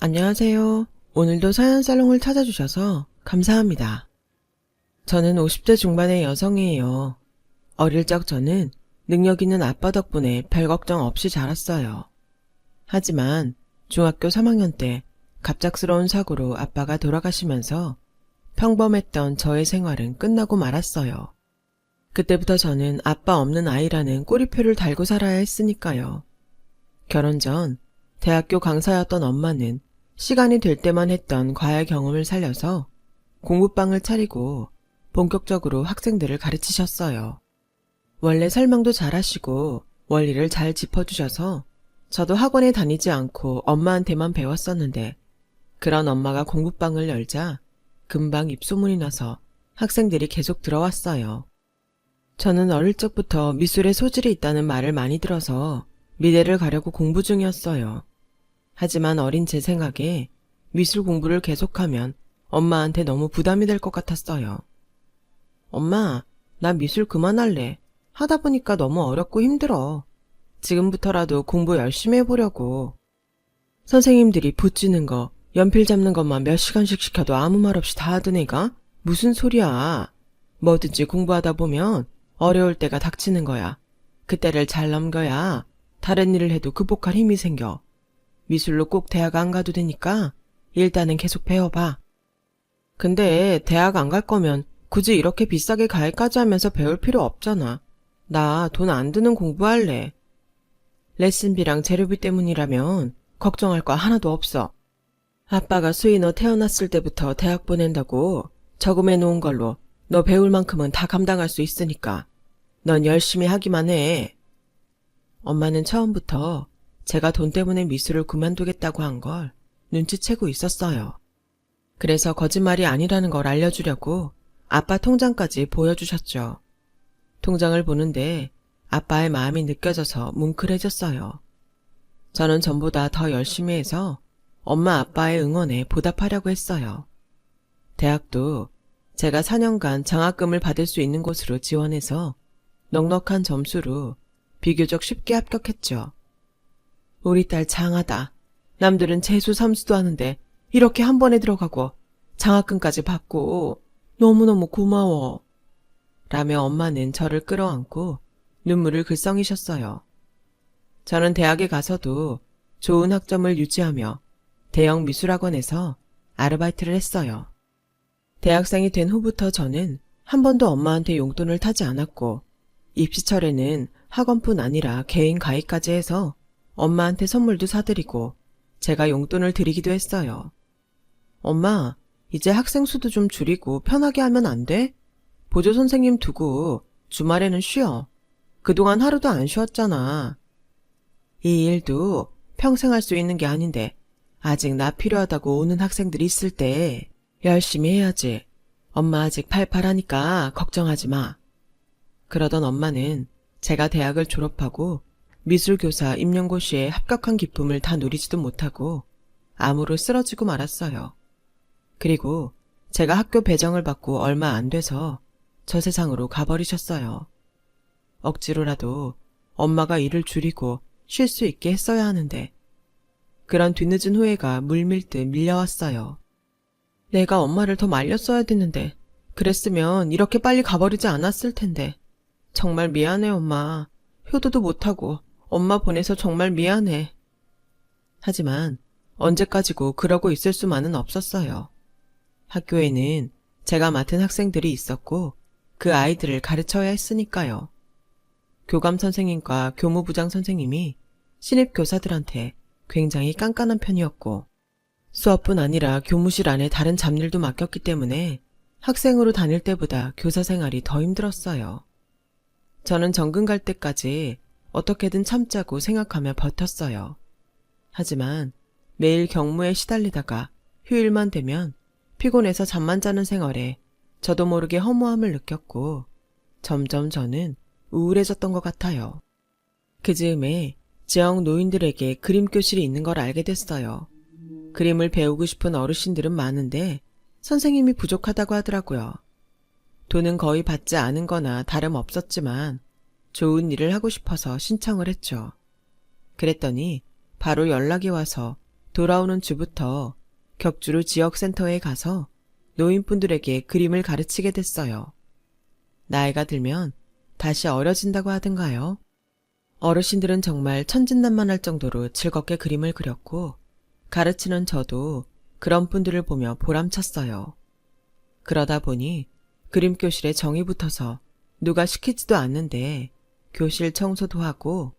안녕하세요. 오늘도 사연살롱을 찾아주셔서 감사합니다. 저는 50대 중반의 여성이에요. 어릴 적 저는 능력 있는 아빠 덕분에 별 걱정 없이 자랐어요. 하지만 중학교 3학년 때 갑작스러운 사고로 아빠가 돌아가시면서 평범했던 저의 생활은 끝나고 말았어요. 그때부터 저는 아빠 없는 아이라는 꼬리표를 달고 살아야 했으니까요. 결혼 전 대학교 강사였던 엄마는 시간이 될 때만 했던 과외 경험을 살려서 공부방을 차리고 본격적으로 학생들을 가르치셨어요. 원래 설명도 잘하시고 원리를 잘 짚어주셔서 저도 학원에 다니지 않고 엄마한테만 배웠었는데 그런 엄마가 공부방을 열자 금방 입소문이 나서 학생들이 계속 들어왔어요. 저는 어릴 적부터 미술에 소질이 있다는 말을 많이 들어서 미대를 가려고 공부 중이었어요. 하지만 어린 제 생각에 미술 공부를 계속하면 엄마한테 너무 부담이 될 것 같았어요. 엄마, 나 미술 그만할래. 하다 보니까 너무 어렵고 힘들어. 지금부터라도 공부 열심히 해보려고. 선생님들이 붓지는 거, 연필 잡는 것만 몇 시간씩 시켜도 아무 말 없이 다 하던 애가 무슨 소리야. 뭐든지 공부하다 보면 어려울 때가 닥치는 거야. 그때를 잘 넘겨야 다른 일을 해도 극복할 힘이 생겨. 미술로 꼭 대학 안 가도 되니까 일단은 계속 배워봐. 근데 대학 안 갈 거면 굳이 이렇게 비싸게 가입까지 하면서 배울 필요 없잖아. 나 돈 안 드는 공부할래. 레슨비랑 재료비 때문이라면 걱정할 거 하나도 없어. 아빠가 수희 너 태어났을 때부터 대학 보낸다고 저금해 놓은 걸로 너 배울 만큼은 다 감당할 수 있으니까 넌 열심히 하기만 해. 엄마는 처음부터 제가 돈 때문에 미술을 그만두겠다고 한 걸 눈치채고 있었어요. 그래서 거짓말이 아니라는 걸 알려주려고 아빠 통장까지 보여주셨죠. 통장을 보는데 아빠의 마음이 느껴져서 뭉클해졌어요. 저는 전보다 더 열심히 해서 엄마 아빠의 응원에 보답하려고 했어요. 대학도 제가 4년간 장학금을 받을 수 있는 곳으로 지원해서 넉넉한 점수로 비교적 쉽게 합격했죠. 우리 딸 장하다. 남들은 재수 삼수도 하는데 이렇게 한 번에 들어가고 장학금까지 받고 너무너무 고마워. 라며 엄마는 저를 끌어안고 눈물을 글썽이셨어요. 저는 대학에 가서도 좋은 학점을 유지하며 대형 미술학원에서 아르바이트를 했어요. 대학생이 된 후부터 저는 한 번도 엄마한테 용돈을 타지 않았고 입시철에는 학원뿐 아니라 개인 가입까지 해서 엄마한테 선물도 사드리고 제가 용돈을 드리기도 했어요. 엄마, 이제 학생 수도 좀 줄이고 편하게 하면 안 돼? 보조 선생님 두고 주말에는 쉬어. 그동안 하루도 안 쉬었잖아. 이 일도 평생 할 수 있는 게 아닌데 아직 나 필요하다고 오는 학생들이 있을 때 열심히 해야지. 엄마 아직 팔팔하니까 걱정하지 마. 그러던 엄마는 제가 대학을 졸업하고 미술교사 임용고시에 합격한 기쁨을 다 누리지도 못하고 암으로 쓰러지고 말았어요. 그리고 제가 학교 배정을 받고 얼마 안 돼서 저 세상으로 가버리셨어요. 억지로라도 엄마가 일을 줄이고 쉴 수 있게 했어야 하는데 그런 뒤늦은 후회가 물밀듯 밀려왔어요. 내가 엄마를 더 말렸어야 됐는데 그랬으면 이렇게 빨리 가버리지 않았을 텐데 정말 미안해 엄마. 효도도 못하고 엄마 보내서 정말 미안해. 하지만 언제까지고 그러고 있을 수만은 없었어요. 학교에는 제가 맡은 학생들이 있었고 그 아이들을 가르쳐야 했으니까요. 교감 선생님과 교무부장 선생님이 신입 교사들한테 굉장히 깐깐한 편이었고 수업뿐 아니라 교무실 안에 다른 잡일도 맡겼기 때문에 학생으로 다닐 때보다 교사 생활이 더 힘들었어요. 저는 정근 갈 때까지 어떻게든 참자고 생각하며 버텼어요. 하지만 매일 경무에 시달리다가 휴일만 되면 피곤해서 잠만 자는 생활에 저도 모르게 허무함을 느꼈고 점점 저는 우울해졌던 것 같아요. 그 즈음에 지역 노인들에게 그림 교실이 있는 걸 알게 됐어요. 그림을 배우고 싶은 어르신들은 많은데 선생님이 부족하다고 하더라고요. 돈은 거의 받지 않은 거나 다름없었지만 좋은 일을 하고 싶어서 신청을 했죠. 그랬더니 바로 연락이 와서 돌아오는 주부터 격주로 지역센터에 가서 노인분들에게 그림을 가르치게 됐어요. 나이가 들면 다시 어려진다고 하던가요. 어르신들은 정말 천진난만할 정도로 즐겁게 그림을 그렸고 가르치는 저도 그런 분들을 보며 보람찼어요. 그러다 보니 그림교실에 정이 붙어서 누가 시키지도 않는데 교실 청소도 하고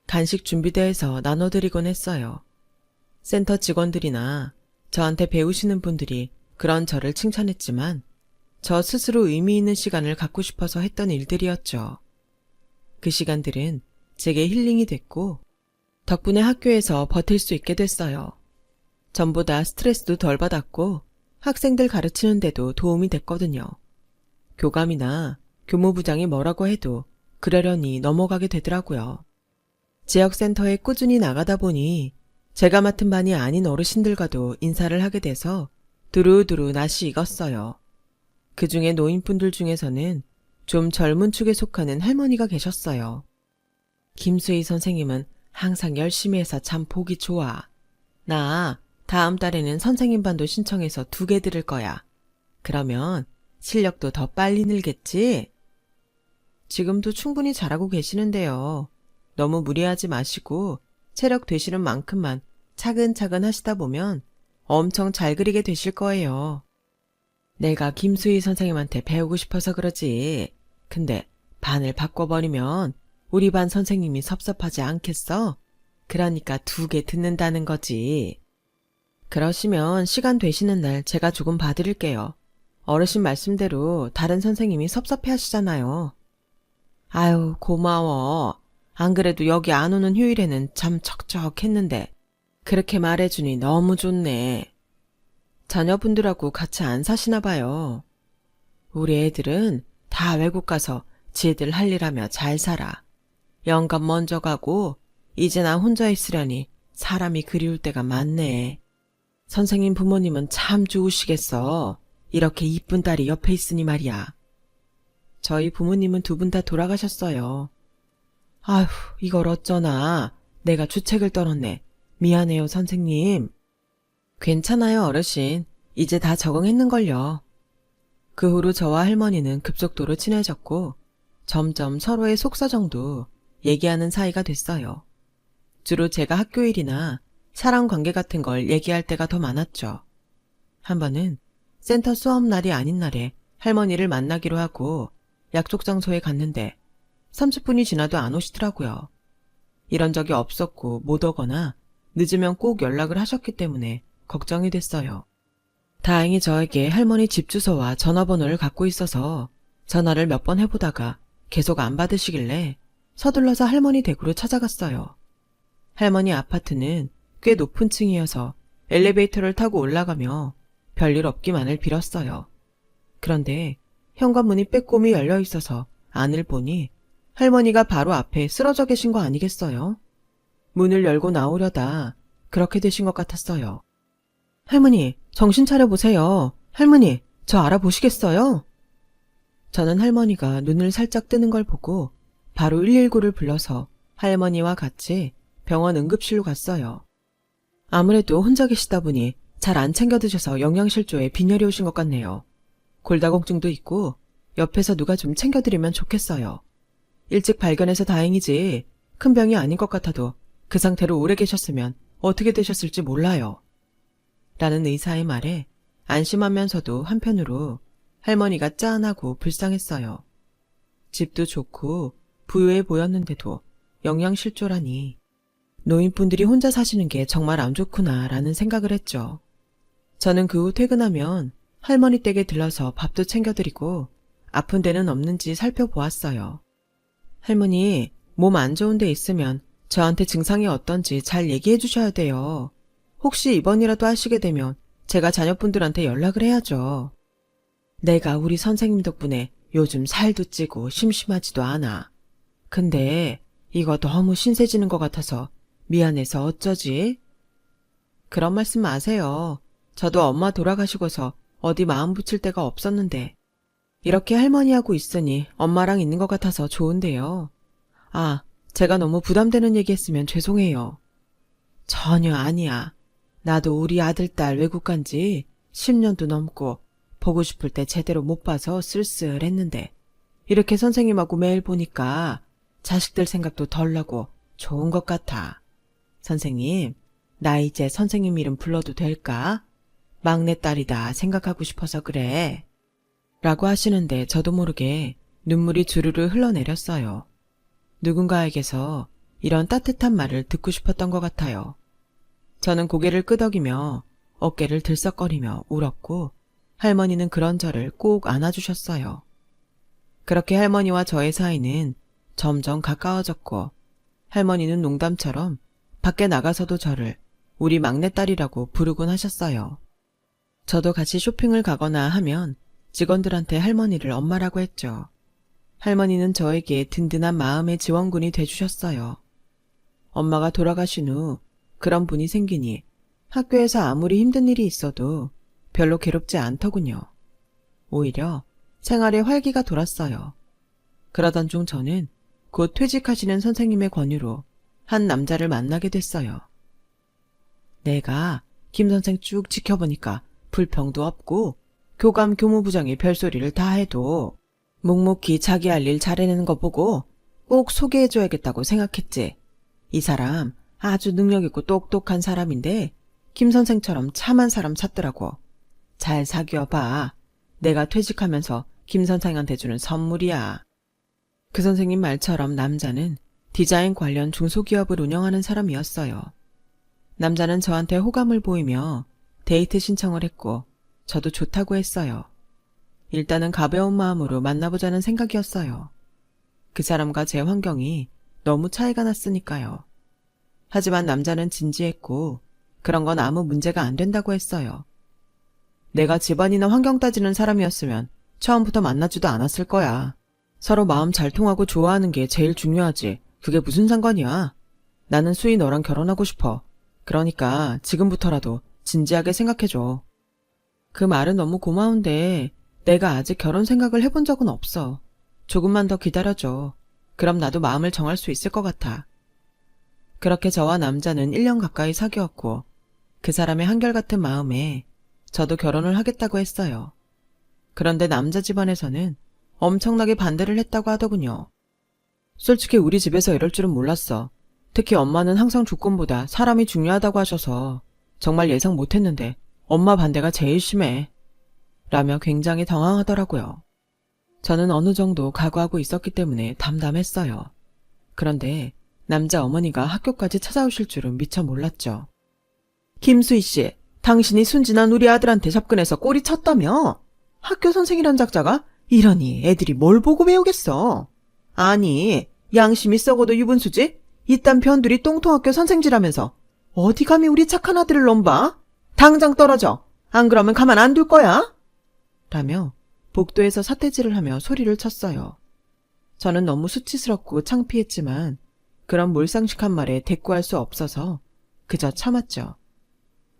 간식 준비도 해서 나눠드리곤 했어요. 센터 직원들이나 저한테 배우시는 분들이 그런 저를 칭찬했지만 저 스스로 의미 있는 시간을 갖고 싶어서 했던 일들이었죠. 그 시간들은 제게 힐링이 됐고 덕분에 학교에서 버틸 수 있게 됐어요. 전보다 스트레스도 덜 받았고 학생들 가르치는데도 도움이 됐거든요. 교감이나 교무부장이 뭐라고 해도 그러려니 넘어가게 되더라고요. 지역센터에 꾸준히 나가다 보니 제가 맡은 반이 아닌 어르신들과도 인사를 하게 돼서 두루두루 낯이 익었어요. 그 중에 노인분들 중에서는 좀 젊은 축에 속하는 할머니가 계셨어요. 김수희 선생님은 항상 열심히 해서 참 보기 좋아. 나 다음 달에는 선생님 반도 신청해서 2개 들을 거야. 그러면 실력도 더 빨리 늘겠지? 지금도 충분히 잘하고 계시는데요. 너무 무리하지 마시고 체력 되시는 만큼만 차근차근 하시다 보면 엄청 잘 그리게 되실 거예요. 내가 김수희 선생님한테 배우고 싶어서 그러지. 근데 반을 바꿔버리면 우리 반 선생님이 섭섭하지 않겠어? 그러니까 2개 듣는다는 거지. 그러시면 시간 되시는 날 제가 조금 봐드릴게요. 어르신 말씀대로 다른 선생님이 섭섭해 하시잖아요. 아유, 고마워. 안 그래도 여기 안 오는 휴일에는 참 척척했는데 그렇게 말해주니 너무 좋네. 자녀분들하고 같이 안 사시나 봐요. 우리 애들은 다 외국 가서 지들 할 일 하며 잘 살아. 영감 먼저 가고 이제 나 혼자 있으려니 사람이 그리울 때가 많네. 선생님 부모님은 참 좋으시겠어. 이렇게 이쁜 딸이 옆에 있으니 말이야. 저희 부모님은 2분 다 돌아가셨어요. 아휴, 이걸 어쩌나. 내가 주책을 떨었네. 미안해요, 선생님. 괜찮아요, 어르신. 이제 다 적응했는걸요. 그 후로 저와 할머니는 급속도로 친해졌고 점점 서로의 속사정도 얘기하는 사이가 됐어요. 주로 제가 학교 일이나 사랑관계 같은 걸 얘기할 때가 더 많았죠. 한 번은 센터 수업 날이 아닌 날에 할머니를 만나기로 하고 약속 장소에 갔는데 30분이 지나도 안 오시더라고요. 이런 적이 없었고 못 오거나 늦으면 꼭 연락을 하셨기 때문에 걱정이 됐어요. 다행히 저에게 할머니 집 주소와 전화번호를 갖고 있어서 전화를 몇 번 해보다가 계속 안 받으시길래 서둘러서 할머니 댁으로 찾아갔어요. 할머니 아파트는 꽤 높은 층이어서 엘리베이터를 타고 올라가며 별일 없기만을 빌었어요. 그런데 현관문이 빼꼼히 열려 있어서 안을 보니 할머니가 바로 앞에 쓰러져 계신 거 아니겠어요? 문을 열고 나오려다 그렇게 되신 것 같았어요. 할머니, 정신 차려보세요. 할머니, 저 알아보시겠어요? 저는 할머니가 눈을 살짝 뜨는 걸 보고 바로 119를 불러서 할머니와 같이 병원 응급실로 갔어요. 아무래도 혼자 계시다 보니 잘 안 챙겨 드셔서 영양실조에 빈혈이 오신 것 같네요. 골다공증도 있고 옆에서 누가 좀 챙겨드리면 좋겠어요. 일찍 발견해서 다행이지 큰 병이 아닌 것 같아도 그 상태로 오래 계셨으면 어떻게 되셨을지 몰라요. 라는 의사의 말에 안심하면서도 한편으로 할머니가 짠하고 불쌍했어요. 집도 좋고 부유해 보였는데도 영양실조라니. 노인분들이 혼자 사시는 게 정말 안 좋구나 라는 생각을 했죠. 저는 그 후 퇴근하면 할머니 댁에 들러서 밥도 챙겨드리고 아픈 데는 없는지 살펴보았어요. 할머니, 몸 안 좋은 데 있으면 저한테 증상이 어떤지 잘 얘기해 주셔야 돼요. 혹시 입원이라도 하시게 되면 제가 자녀분들한테 연락을 해야죠. 내가 우리 선생님 덕분에 요즘 살도 찌고 심심하지도 않아. 근데 이거 너무 신세지는 것 같아서 미안해서 어쩌지? 그런 말씀 마세요. 저도 엄마 돌아가시고서 어디 마음 붙일 데가 없었는데 이렇게 할머니하고 있으니 엄마랑 있는 것 같아서 좋은데요. 아, 제가 너무 부담되는 얘기했으면 죄송해요. 전혀 아니야. 나도 우리 아들, 딸 외국 간 지 10년도 넘고 보고 싶을 때 제대로 못 봐서 쓸쓸했는데 이렇게 선생님하고 매일 보니까 자식들 생각도 덜 나고 좋은 것 같아. 선생님, 나 이제 선생님 이름 불러도 될까? 막내딸이다 생각하고 싶어서 그래. 라고 하시는데 저도 모르게 눈물이 주르르 흘러내렸어요. 누군가에게서 이런 따뜻한 말을 듣고 싶었던 것 같아요. 저는 고개를 끄덕이며 어깨를 들썩거리며 울었고 할머니는 그런 저를 꼭 안아주셨어요. 그렇게 할머니와 저의 사이는 점점 가까워졌고 할머니는 농담처럼 밖에 나가서도 저를 우리 막내딸이라고 부르곤 하셨어요. 저도 같이 쇼핑을 가거나 하면 직원들한테 할머니를 엄마라고 했죠. 할머니는 저에게 든든한 마음의 지원군이 돼주셨어요. 엄마가 돌아가신 후 그런 분이 생기니 학교에서 아무리 힘든 일이 있어도 별로 괴롭지 않더군요. 오히려 생활에 활기가 돌았어요. 그러던 중 저는 곧 퇴직하시는 선생님의 권유로 한 남자를 만나게 됐어요. 내가 김 선생 쭉 지켜보니까 불평도 없고 교감 교무부장이 별소리를 다 해도 묵묵히 자기 할 일 잘해내는 거 보고 꼭 소개해줘야겠다고 생각했지. 이 사람 아주 능력있고 똑똑한 사람인데 김 선생처럼 참한 사람 찾더라고. 잘 사귀어봐. 내가 퇴직하면서 김 선생한테 주는 선물이야. 그 선생님 말처럼 남자는 디자인 관련 중소기업을 운영하는 사람이었어요. 남자는 저한테 호감을 보이며 데이트 신청을 했고 저도 좋다고 했어요. 일단은 가벼운 마음으로 만나보자는 생각이었어요. 그 사람과 제 환경이 너무 차이가 났으니까요. 하지만 남자는 진지했고 그런 건 아무 문제가 안 된다고 했어요. 내가 집안이나 환경 따지는 사람이었으면 처음부터 만나지도 않았을 거야. 서로 마음 잘 통하고 좋아하는 게 제일 중요하지. 그게 무슨 상관이야. 나는 수희 너랑 결혼하고 싶어. 그러니까 지금부터라도 진지하게 생각해줘. 그 말은 너무 고마운데 내가 아직 결혼 생각을 해본 적은 없어. 조금만 더 기다려줘. 그럼 나도 마음을 정할 수 있을 것 같아. 그렇게 저와 남자는 1년 가까이 사귀었고 그 사람의 한결같은 마음에 저도 결혼을 하겠다고 했어요. 그런데 남자 집안에서는 엄청나게 반대를 했다고 하더군요. 솔직히 우리 집에서 이럴 줄은 몰랐어. 특히 엄마는 항상 조건보다 사람이 중요하다고 하셔서 정말 예상 못했는데 엄마 반대가 제일 심해. 라며 굉장히 당황하더라고요. 저는 어느 정도 각오하고 있었기 때문에 담담했어요. 그런데 남자 어머니가 학교까지 찾아오실 줄은 미처 몰랐죠. 김수희 씨, 당신이 순진한 우리 아들한테 접근해서 꼬리 쳤다며? 학교 선생이란 작자가 이러니 애들이 뭘 보고 배우겠어. 아니, 양심이 썩어도 유분수지? 이딴 변두리 똥통학교 선생질하면서 어디 감히 우리 착한 아들을 넘봐? 당장 떨어져. 안 그러면 가만 안 둘 거야. 라며 복도에서 사태질을 하며 소리를 쳤어요. 저는 너무 수치스럽고 창피했지만 그런 몰상식한 말에 대꾸할 수 없어서 그저 참았죠.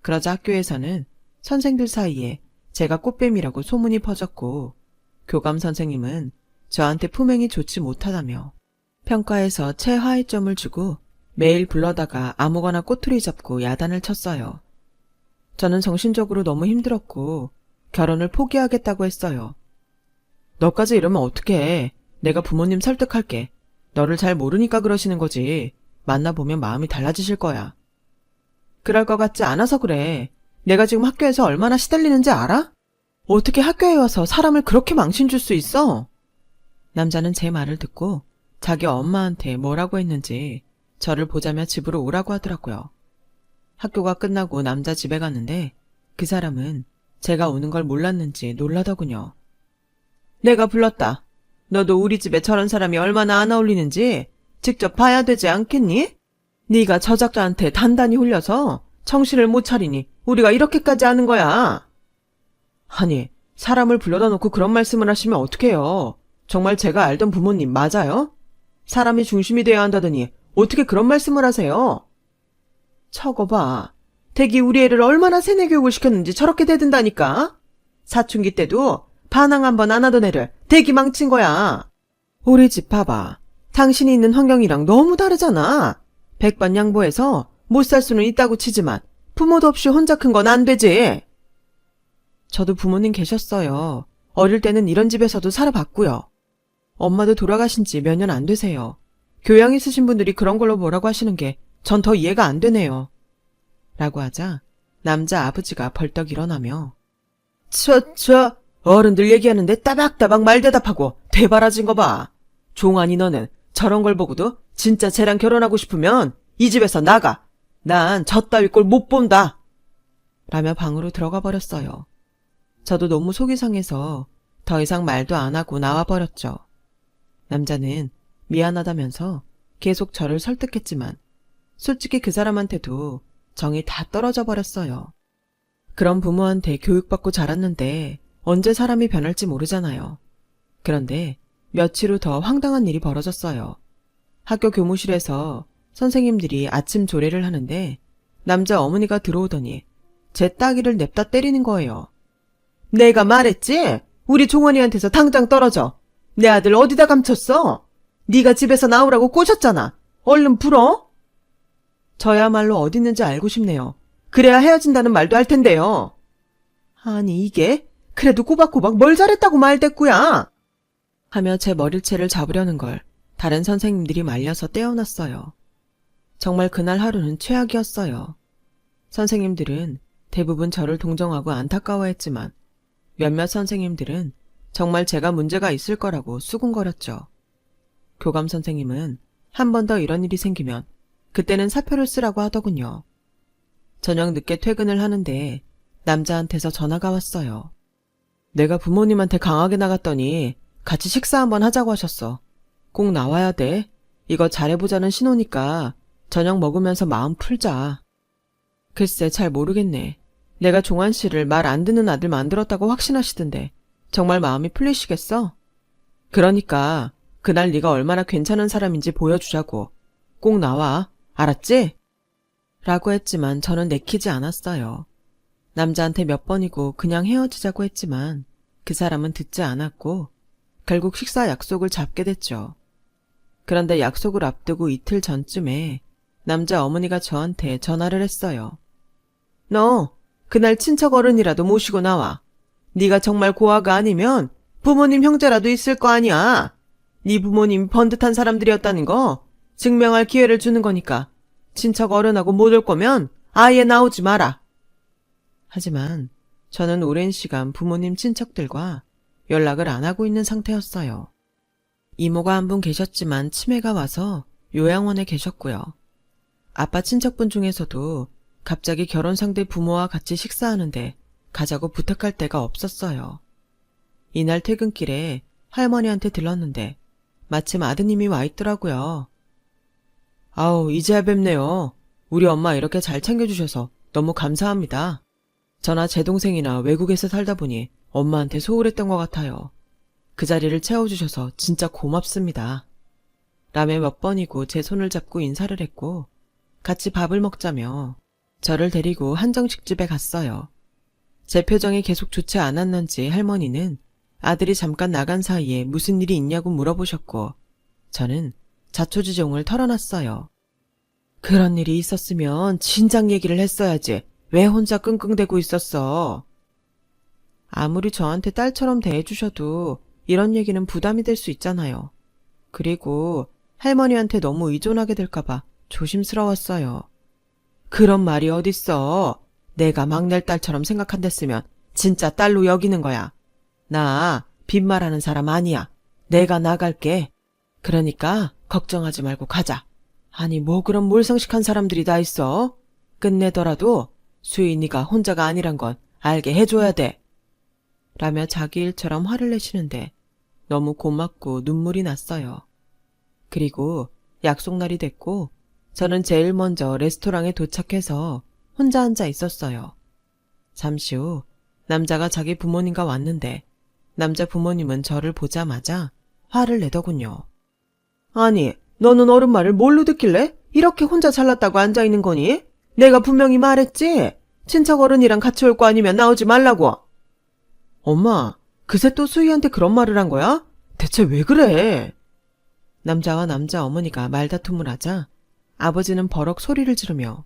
그러자 학교에서는 선생들 사이에 제가 꽃뱀이라고 소문이 퍼졌고 교감 선생님은 저한테 품행이 좋지 못하다며 평가에서 최하위점을 주고 매일 불러다가 아무거나 꼬투리 잡고 야단을 쳤어요. 저는 정신적으로 너무 힘들었고 결혼을 포기하겠다고 했어요. 너까지 이러면 어떡해. 내가 부모님 설득할게. 너를 잘 모르니까 그러시는 거지. 만나보면 마음이 달라지실 거야. 그럴 것 같지 않아서 그래. 내가 지금 학교에서 얼마나 시달리는지 알아? 어떻게 학교에 와서 사람을 그렇게 망신 줄 수 있어? 남자는 제 말을 듣고 자기 엄마한테 뭐라고 했는지 저를 보자며 집으로 오라고 하더라고요. 학교가 끝나고 남자 집에 갔는데 그 사람은 제가 오는 걸 몰랐는지 놀라더군요. 내가 불렀다. 너도 우리 집에 저런 사람이 얼마나 안 어울리는지 직접 봐야 되지 않겠니? 네가 저작자한테 단단히 홀려서 정신을 못 차리니 우리가 이렇게까지 하는 거야. 아니, 사람을 불러다 놓고 그런 말씀을 하시면 어떡해요. 정말 제가 알던 부모님 맞아요? 사람이 중심이 돼야 한다더니 어떻게 그런 말씀을 하세요? 저거 봐. 댁이 우리 애를 얼마나 세뇌 교육을 시켰는지 저렇게 대든다니까. 사춘기 때도 반항 한 번 안 하던 애를 댁이 망친 거야. 우리 집 봐봐. 당신이 있는 환경이랑 너무 다르잖아. 백반 양보해서 못 살 수는 있다고 치지만 부모도 없이 혼자 큰 건 안 되지. 저도 부모님 계셨어요. 어릴 때는 이런 집에서도 살아봤고요. 엄마도 돌아가신 지 몇 년 안 되세요. 교양 있으신 분들이 그런 걸로 뭐라고 하시는 게 전 더 이해가 안 되네요. 라고 하자 남자 아버지가 벌떡 일어나며 어른들 얘기하는데 따박따박 말 대답하고 되바라진 거 봐. 종환이 너는 저런 걸 보고도 진짜 쟤랑 결혼하고 싶으면 이 집에서 나가. 난 저 따위 꼴 못 본다. 라며 방으로 들어가 버렸어요. 저도 너무 속이 상해서 더 이상 말도 안 하고 나와버렸죠. 남자는 미안하다면서 계속 저를 설득했지만 솔직히 그 사람한테도 정이 다 떨어져 버렸어요. 그런 부모한테 교육받고 자랐는데 언제 사람이 변할지 모르잖아요. 그런데 며칠 후 더 황당한 일이 벌어졌어요. 학교 교무실에서 선생님들이 아침 조례를 하는데 남자 어머니가 들어오더니 제 따귀를 냅다 때리는 거예요. 내가 말했지? 우리 종원이한테서 당장 떨어져. 내 아들 어디다 감췄어? 네가 집에서 나오라고 꼬셨잖아. 얼른 불어? 저야말로 어디 있는지 알고 싶네요. 그래야 헤어진다는 말도 할 텐데요. 아니 이게 그래도 꼬박꼬박 뭘 잘했다고 말댔구야. 하며 제 머리채를 잡으려는 걸 다른 선생님들이 말려서 떼어놨어요. 정말 그날 하루는 최악이었어요. 선생님들은 대부분 저를 동정하고 안타까워했지만 몇몇 선생님들은 정말 제가 문제가 있을 거라고 수군거렸죠. 교감 선생님은 한 번 더 이런 일이 생기면 그때는 사표를 쓰라고 하더군요. 저녁 늦게 퇴근을 하는데 남자한테서 전화가 왔어요. 내가 부모님한테 강하게 나갔더니 같이 식사 한번 하자고 하셨어. 꼭 나와야 돼. 이거 잘해보자는 신호니까 저녁 먹으면서 마음 풀자. 글쎄 잘 모르겠네. 내가 종환 씨를 말 안 듣는 아들 만들었다고 확신하시던데 정말 마음이 풀리시겠어? 그러니까 그날 네가 얼마나 괜찮은 사람인지 보여주자고. 꼭 나와. 알았지? 라고 했지만 저는 내키지 않았어요. 남자한테 몇 번이고 그냥 헤어지자고 했지만 그 사람은 듣지 않았고 결국 식사 약속을 잡게 됐죠. 그런데 약속을 앞두고 이틀 전쯤에 남자 어머니가 저한테 전화를 했어요. 너 그날 친척 어른이라도 모시고 나와. 네가 정말 고아가 아니면 부모님 형제라도 있을 거 아니야. 네 부모님이 번듯한 사람들이었다는 거 증명할 기회를 주는 거니까 친척 어른하고 못 올 거면 아예 나오지 마라. 하지만 저는 오랜 시간 부모님 친척들과 연락을 안 하고 있는 상태였어요. 이모가 한 분 계셨지만 치매가 와서 요양원에 계셨고요. 아빠 친척분 중에서도 갑자기 결혼 상대 부모와 같이 식사하는데 가자고 부탁할 데가 없었어요. 이날 퇴근길에 할머니한테 들렀는데 마침 아드님이 와 있더라고요. 아우 이제야 뵙네요. 우리 엄마 이렇게 잘 챙겨주셔서 너무 감사합니다. 저나 제 동생이나 외국에서 살다 보니 엄마한테 소홀했던 것 같아요. 그 자리를 채워주셔서 진짜 고맙습니다. 라며 몇 번이고 제 손을 잡고 인사를 했고 같이 밥을 먹자며 저를 데리고 한정식집에 갔어요. 제 표정이 계속 좋지 않았는지 할머니는 아들이 잠깐 나간 사이에 무슨 일이 있냐고 물어보셨고 저는 자초지종을 털어놨어요. 그런 일이 있었으면 진작 얘기를 했어야지. 왜 혼자 끙끙대고 있었어? 아무리 저한테 딸처럼 대해주셔도 이런 얘기는 부담이 될 수 있잖아요. 그리고 할머니한테 너무 의존하게 될까봐 조심스러웠어요. 그런 말이 어딨어. 내가 막내딸처럼 생각한댔으면 진짜 딸로 여기는 거야. 나 빈말하는 사람 아니야. 내가 나갈게. 그러니까 걱정하지 말고 가자. 아니 뭐 그런 몰상식한 사람들이 다 있어? 끝내더라도 수인이가 혼자가 아니란 건 알게 해줘야 돼. 라며 자기 일처럼 화를 내시는데 너무 고맙고 눈물이 났어요. 그리고 약속날이 됐고 저는 제일 먼저 레스토랑에 도착해서 혼자 앉아 있었어요. 잠시 후 남자가 자기 부모님과 왔는데 남자 부모님은 저를 보자마자 화를 내더군요. 아니 너는 어른 말을 뭘로 듣길래 이렇게 혼자 잘났다고 앉아있는 거니? 내가 분명히 말했지? 친척 어른이랑 같이 올 거 아니면 나오지 말라고. 엄마, 그새 또 수희한테 그런 말을 한 거야? 대체 왜 그래? 남자와 남자 어머니가 말다툼을 하자 아버지는 버럭 소리를 지르며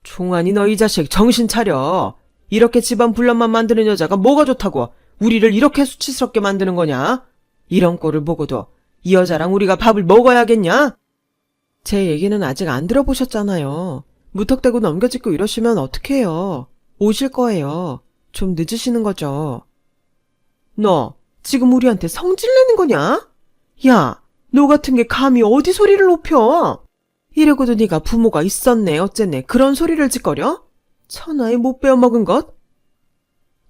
총환이 너 이 자식 정신 차려. 이렇게 집안 분란만 만드는 여자가 뭐가 좋다고 우리를 이렇게 수치스럽게 만드는 거냐? 이런 꼴을 보고도 이 여자랑 우리가 밥을 먹어야겠냐? 제 얘기는 아직 안 들어보셨잖아요. 무턱대고 넘겨짚고 이러시면 어떡해요. 오실 거예요. 좀 늦으시는 거죠. 너 지금 우리한테 성질내는 거냐? 야, 너 같은 게 감히 어디 소리를 높여? 이러고도 네가 부모가 있었네 어쨌네 그런 소리를 짓거려? 천하에 못 베어먹은 것?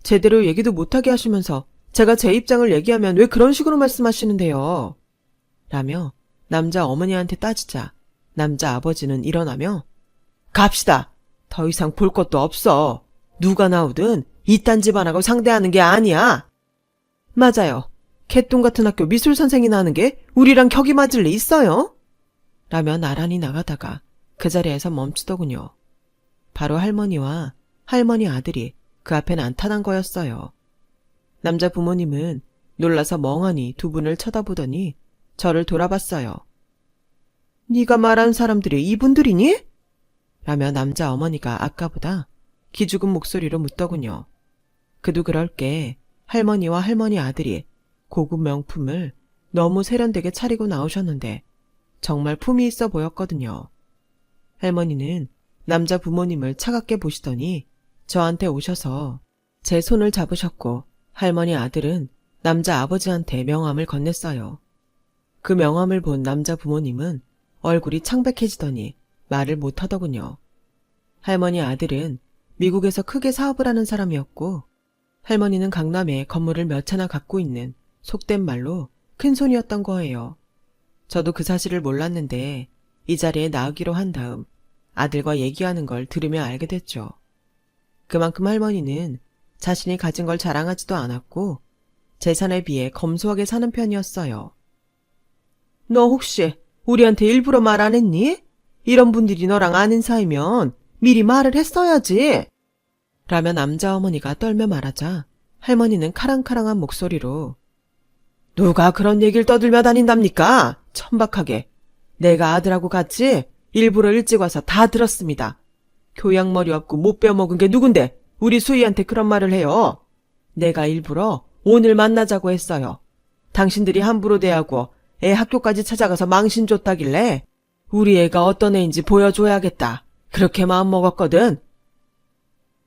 제대로 얘기도 못하게 하시면서 제가 제 입장을 얘기하면 왜 그런 식으로 말씀하시는데요? 라며 남자 어머니한테 따지자 남자 아버지는 일어나며 갑시다. 더 이상 볼 것도 없어. 누가 나오든 이딴 집안하고 상대하는 게 아니야. 맞아요. 개똥 같은 학교 미술 선생이 나는 게 우리랑 격이 맞을 리 있어요? 라며 나란히 나가다가 그 자리에서 멈추더군요. 바로 할머니와 할머니 아들이 그 앞에 나타난 거였어요. 남자 부모님은 놀라서 멍하니 두 분을 쳐다보더니 저를 돌아봤어요. 네가 말한 사람들이 이분들이니? 라며 남자 어머니가 아까보다 기죽은 목소리로 묻더군요. 그도 그럴 게 할머니와 할머니 아들이 고급 명품을 너무 세련되게 차리고 나오셨는데 정말 품이 있어 보였거든요. 할머니는 남자 부모님을 차갑게 보시더니 저한테 오셔서 제 손을 잡으셨고 할머니 아들은 남자 아버지한테 명함을 건넸어요. 그 명함을 본 남자 부모님은 얼굴이 창백해지더니 말을 못하더군요. 할머니 아들은 미국에서 크게 사업을 하는 사람이었고 할머니는 강남에 건물을 몇 채나 갖고 있는 속된 말로 큰손이었던 거예요. 저도 그 사실을 몰랐는데 이 자리에 나오기로 한 다음 아들과 얘기하는 걸 들으며 알게 됐죠. 그만큼 할머니는 자신이 가진 걸 자랑하지도 않았고 재산에 비해 검소하게 사는 편이었어요. 너 혹시 우리한테 일부러 말 안 했니? 이런 분들이 너랑 아는 사이면 미리 말을 했어야지. 라며 남자 어머니가 떨며 말하자 할머니는 카랑카랑한 목소리로 누가 그런 얘기를 떠들며 다닌답니까? 천박하게. 내가 아들하고 같이 일부러 일찍 와서 다 들었습니다. 교양머리 없고 못 배워먹은 게 누군데 우리 수희한테 그런 말을 해요. 내가 일부러 오늘 만나자고 했어요. 당신들이 함부로 대하고 애 학교까지 찾아가서 망신 줬다길래 우리 애가 어떤 애인지 보여줘야겠다. 그렇게 마음먹었거든.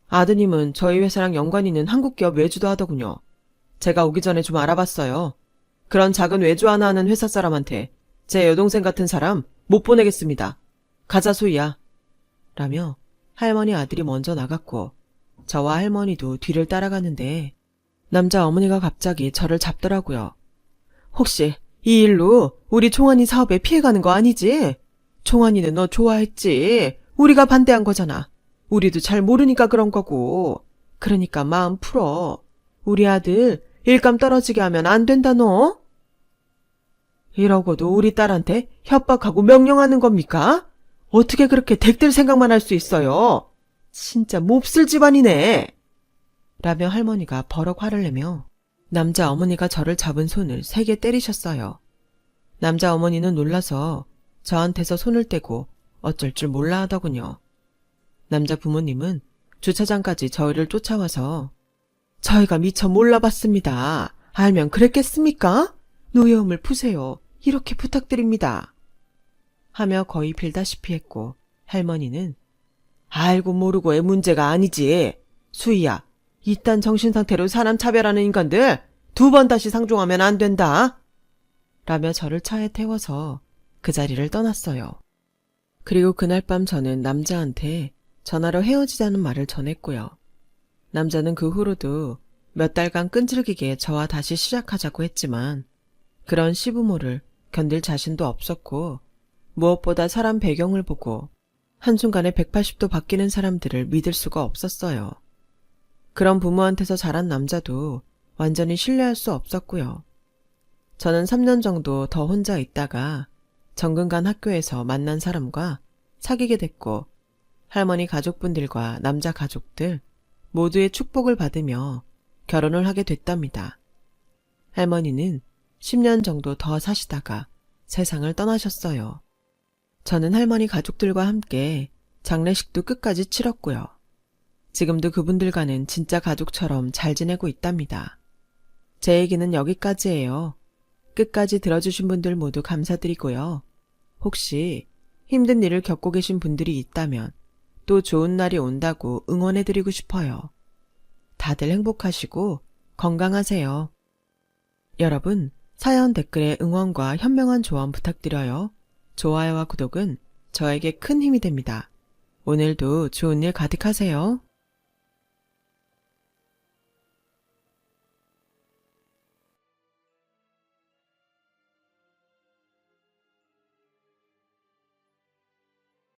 아드님은 저희 회사랑 연관 있는 한국기업 외주도 하더군요. 제가 오기 전에 좀 알아봤어요. 그런 작은 외주 하나 하는 회사 사람한테 제 여동생 같은 사람 못 보내겠습니다. 가자 수희야. 라며 할머니 아들이 먼저 나갔고 저와 할머니도 뒤를 따라가는데 남자 어머니가 갑자기 저를 잡더라고요. 혹시 이 일로 우리 총환이 사업에 피해가는 거 아니지? 총환이는 너 좋아했지. 우리가 반대한 거잖아. 우리도 잘 모르니까 그런 거고. 그러니까 마음 풀어. 우리 아들 일감 떨어지게 하면 안 된다 너. 이러고도 우리 딸한테 협박하고 명령하는 겁니까? 어떻게 그렇게 댁들 생각만 할 수 있어요? 진짜 몹쓸 집안이네. 라며 할머니가 버럭 화를 내며 남자 어머니가 저를 잡은 손을 세게 때리셨어요. 남자 어머니는 놀라서 저한테서 손을 떼고 어쩔 줄 몰라 하더군요. 남자 부모님은 주차장까지 저희를 쫓아와서 저희가 미처 몰라봤습니다. 알면 그랬겠습니까? 노여움을 푸세요. 이렇게 부탁드립니다. 하며 거의 빌다시피 했고 할머니는 알고 모르고의 문제가 아니지. 수희야, 이딴 정신상태로 사람 차별하는 인간들 2번 다시 상종하면 안 된다. 라며 저를 차에 태워서 그 자리를 떠났어요. 그리고 그날 밤 저는 남자한테 전화로 헤어지자는 말을 전했고요. 남자는 그 후로도 몇 달간 끈질기게 저와 다시 시작하자고 했지만 그런 시부모를 견딜 자신도 없었고 무엇보다 사람 배경을 보고 한순간에 180도 바뀌는 사람들을 믿을 수가 없었어요. 그런 부모한테서 자란 남자도 완전히 신뢰할 수 없었고요. 저는 3년 정도 더 혼자 있다가 정근간 학교에서 만난 사람과 사귀게 됐고 할머니 가족분들과 남자 가족들 모두의 축복을 받으며 결혼을 하게 됐답니다. 할머니는 10년 정도 더 사시다가 세상을 떠나셨어요. 저는 할머니 가족들과 함께 장례식도 끝까지 치렀고요. 지금도 그분들과는 진짜 가족처럼 잘 지내고 있답니다. 제 얘기는 여기까지예요. 끝까지 들어주신 분들 모두 감사드리고요. 혹시 힘든 일을 겪고 계신 분들이 있다면 또 좋은 날이 온다고 응원해드리고 싶어요. 다들 행복하시고 건강하세요. 여러분, 사연 댓글에 응원과 현명한 조언 부탁드려요. 좋아요와 구독은 저에게 큰 힘이 됩니다. 오늘도 좋은 일 가득하세요.